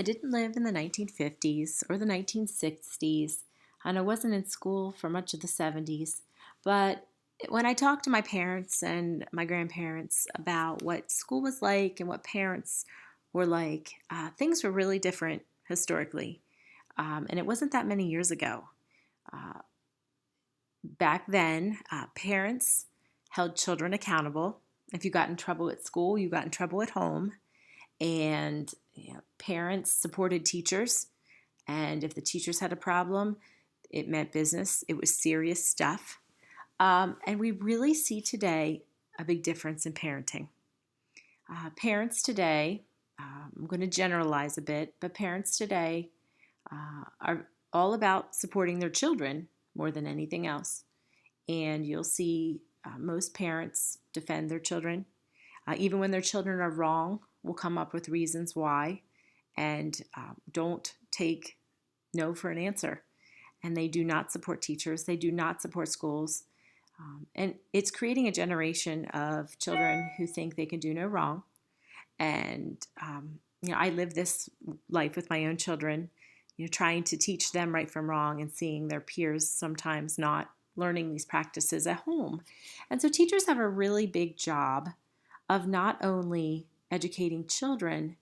I didn't live in the 1950s or the 1960s, and I wasn't in school for much of the 70s. But when I talked to my parents and my grandparents about what school was like and what parents were like, things were really different historically. And it wasn't that many years ago. Uh, Back then, parents held children accountable. If you got in trouble at school, you got in trouble at home. And parents supported teachers. And if the teachers had a problem, it meant business. It was serious stuff. And we really see today a big difference in parenting. Parents today, I'm going to generalize a bit, but parents today are all about supporting their children more than anything else. And you'll see most parents defend their children. Even when their children are wrong, will come up with reasons why and don't take no for an answer. And they do not support teachers. They do not support schools. And it's creating a generation of children who think they can do no wrong. And, I live this life with my own children, trying to teach them right from wrong and seeing their peers sometimes not learning these practices at home. And so teachers have a really big job of not only educating children,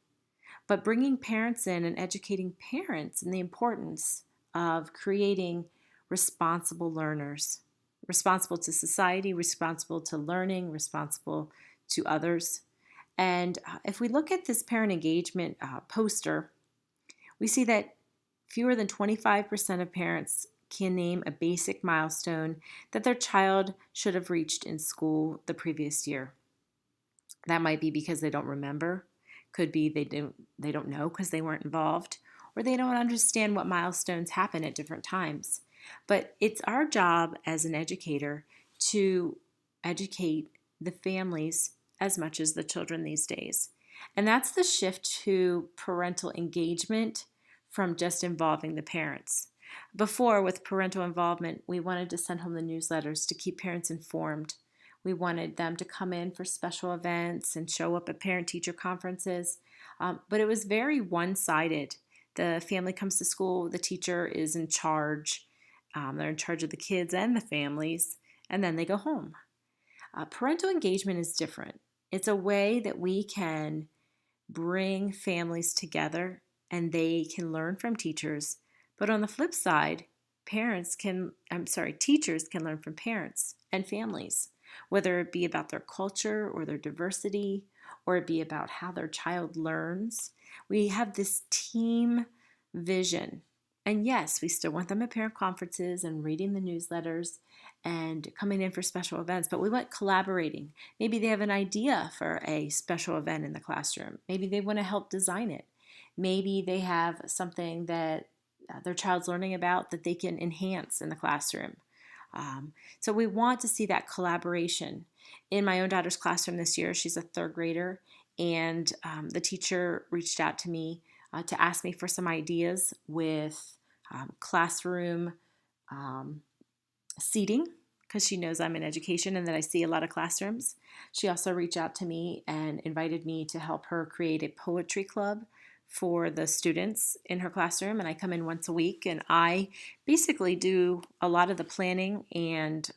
but bringing parents in and educating parents in the importance of creating responsible learners, responsible to society, responsible to learning, responsible to others. And if we look at this parent engagement poster, we see that fewer than 25% of parents can name a basic milestone that their child should have reached in school the previous year. That might be because they don't remember. Could be they don't know because they weren't involved, or they don't understand what milestones happen at different times. But it's our job as an educator to educate the families as much as the children these days. And that's the shift to parental engagement from just involving the parents. Before, with parental involvement, we wanted to send home the newsletters to keep parents informed. We wanted them to come in for special events and show up at parent-teacher conferences. But it was very one-sided. The family comes to school, the teacher is in charge. They're in charge of the kids and the families, and then they go home. Parental engagement is different. It's a way that we can bring families together and they can learn from teachers. But on the flip side, teachers can learn from parents and families, whether it be about their culture or their diversity, or it be about how their child learns. We have this team vision. And yes, we still want them at parent conferences and reading the newsletters and coming in for special events, but we want collaborating. Maybe they have an idea for a special event in the classroom. Maybe they want to help design it. Maybe they have something that their child's learning about that they can enhance in the classroom. So we want to see that collaboration. In my own daughter's classroom this year, she's a third grader, and the teacher reached out to me to ask me for some ideas with classroom seating, because she knows I'm in education and that I see a lot of classrooms. She also reached out to me and invited me to help her create a poetry club for the students in her classroom, and I come in once a week and I basically do a lot of the planning and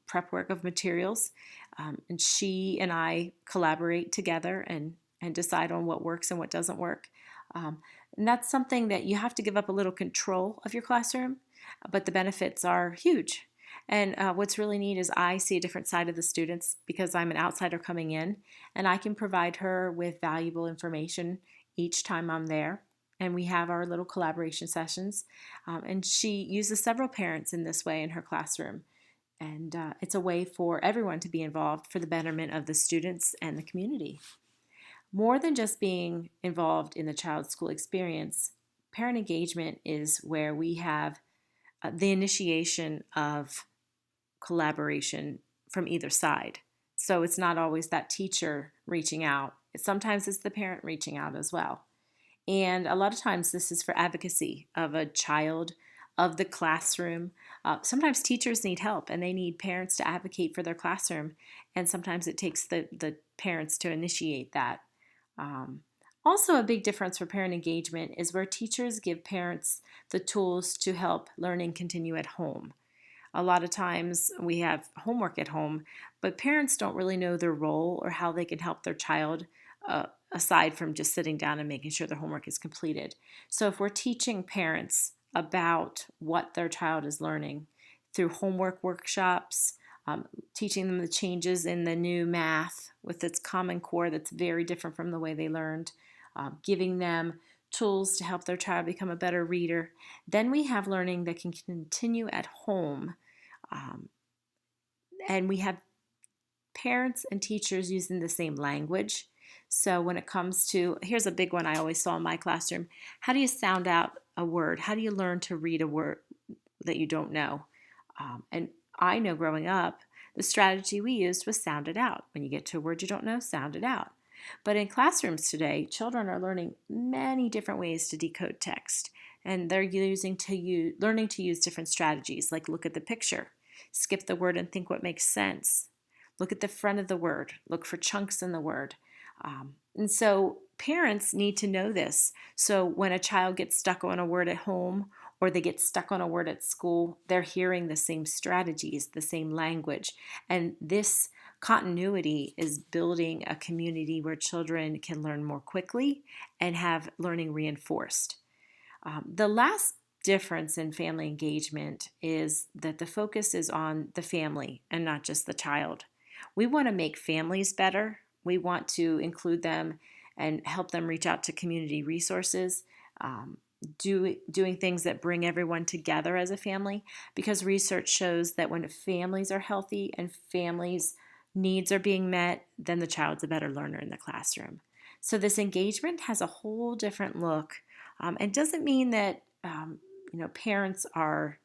prep work of materials, and she and I collaborate together and decide on what works and what doesn't work. And that's something that you have to give up a little control of your classroom, but the benefits are huge. And what's really neat is I see a different side of the students because I'm an outsider coming in, and I can provide her with valuable information each time I'm there. And we have our little collaboration sessions. And she uses several parents in this way in her classroom. And it's a way for everyone to be involved for the betterment of the students and the community. More than just being involved in the child's school experience, parent engagement is where we have the initiation of collaboration from either side. So it's not always that teacher reaching out. Sometimes it's the parent reaching out as well. And a lot of times this is for advocacy of a child, of the classroom. Sometimes teachers need help and they need parents to advocate for their classroom. And sometimes it takes the parents to initiate that. Also, a big difference for parent engagement is where teachers give parents the tools to help learning continue at home. A lot of times we have homework at home, but parents don't really know their role or how they can help their child aside from just sitting down and making sure their homework is completed. So if we're teaching parents about what their child is learning through homework workshops, teaching them the changes in the new math with its Common Core that's very different from the way they learned, giving them tools to help their child become a better reader, then we have learning that can continue at home. And we have parents and teachers using the same language. So when it comes to, here's a big one I always saw in my classroom: how do you sound out a word? How do you learn to read a word that you don't know? And I know growing up, the strategy we used was sound it out. When you get to a word you don't know, sound it out. But in classrooms today, children are learning many different ways to decode text, and they're learning to use different strategies, like look at the picture, skip the word and think what makes sense, look at the front of the word, look for chunks in the word. And so parents need to know this. So when a child gets stuck on a word at home or they get stuck on a word at school, they're hearing the same strategies, the same language. And this continuity is building a community where children can learn more quickly and have learning reinforced. The last difference in family engagement is that the focus is on the family and not just the child. We want to make families better. We want to include them and help them reach out to community resources, doing things that bring everyone together as a family, because research shows that when families are healthy and families' needs are being met, then the child's a better learner in the classroom. So this engagement has a whole different look, and doesn't mean that parents are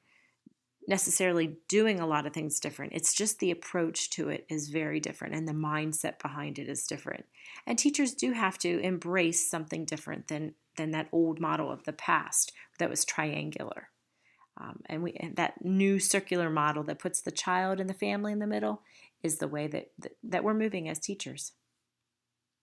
necessarily doing a lot of things different. It's just the approach to it is very different and the mindset behind it is different. And teachers do have to embrace something different than that old model of the past that was triangular. And that new circular model that puts the child and the family in the middle is the way that we're moving as teachers.